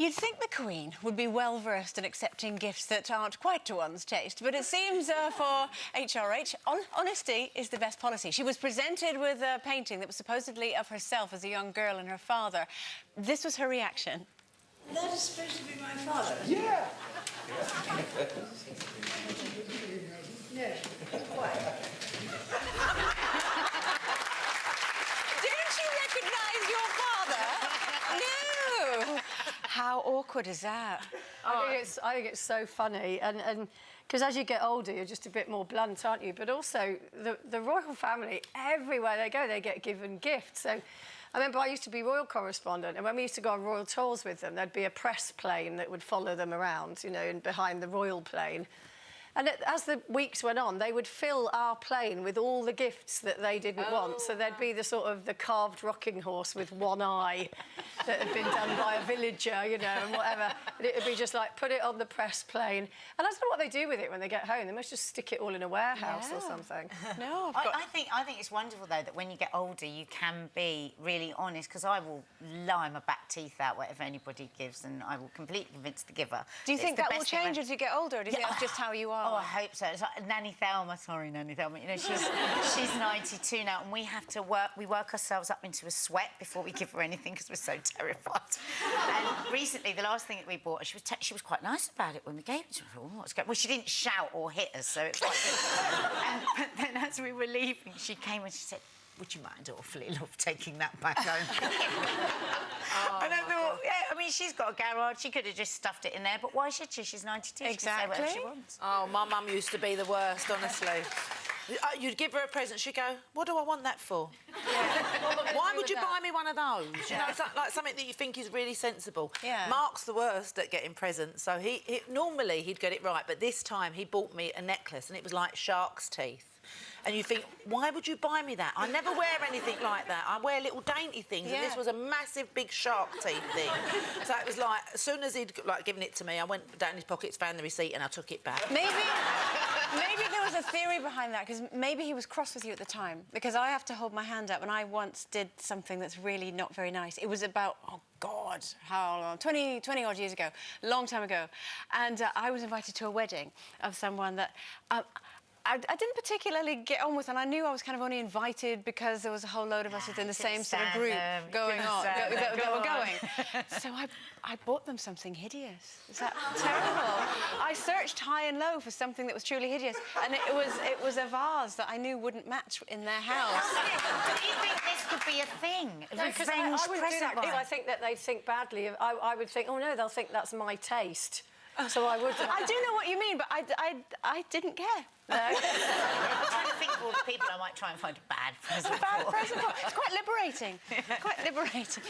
You'd think the Queen would be well-versed in accepting gifts that aren't quite to one's taste, but it seems for HRH, honesty is the best policy. She was presented with a painting that was supposedly of herself as a young girl and her father. This was her reaction. That is supposed to be my father. Yeah. No, quite. Didn't you recognise your father? No! How awkward is that? I think it's so funny, and because as you get older, you're just a bit more blunt, aren't you? But also, the royal family, everywhere they go, they get given gifts. So I remember I used to be royal correspondent, and when we used to go on royal tours with them, there'd be a press plane that would follow them around, you know, and behind the royal plane. And as the weeks went on, they would fill our plane with all the gifts that they didn't want. So there'd be the carved rocking horse with one eye that had been done by a villager, you know, and whatever. And it would be just like, put it on the press plane. And I don't know what they do with it when they get home. They must just stick it all in a warehouse or something. No, I think it's wonderful, though, that when you get older, you can be really honest, because I will lie my back teeth out whatever anybody gives, and I will completely convince the giver. Do you think that will change as you get older, or do you think that's just how you are? Oh, I hope so. It's like Nanny Thelma, sorry, Nanny Thelma. You know, she's 92 now, and we have to work ourselves up into a sweat before we give her anything because we're so terrified. And recently, the last thing that we bought, she was quite nice about it when we gave it to her. Oh, what's going? Well, she didn't shout or hit us, so it's quite good. But then, as we were leaving, she came and she said, "Would you mind awfully, love, taking that back home?" And I thought, yeah, I mean, she's got a garage. She could have just stuffed it in there, but why should she? She's 92. Exactly. She can say whatever she wants. Oh, my mum used to be the worst, honestly. You'd give her a present, she'd go, "What do I want that for? Why would you buy me one of those?" You know, it's like something that you think is really sensible. Yeah. Mark's the worst at getting presents, so normally he'd get it right, but this time he bought me a necklace and it was like shark's teeth. And you think, why would you buy me that? I never wear anything like that. I wear little dainty things, and this was a massive, big shark teeth thing. So it was like, as soon as he'd given it to me, I went down his pockets, found the receipt, and I took it back. Maybe there was a theory behind that, because maybe he was cross with you at the time. Because I have to hold my hand up, and I once did something that's really not very nice. It was about, oh, God, how long? 20-odd years ago, a long time ago. And I was invited to a wedding of someone that... I didn't particularly get on with, and I knew I was kind of only invited because there was a whole load of us within the same sort of group going on, that were going. So I bought them something hideous. Is that terrible? I searched high and low for something that was truly hideous, and it was a vase that I knew wouldn't match in their house. Do you think this could be a thing? No, because I wouldn't do that. I think that they'd think badly. I would think, oh, no, they'll think that's my taste. So I would... I do know what you mean, but I didn't care. No. I'm trying to think of all the people I might try and find a bad present for. Bad present for. It's quite liberating. Quite liberating.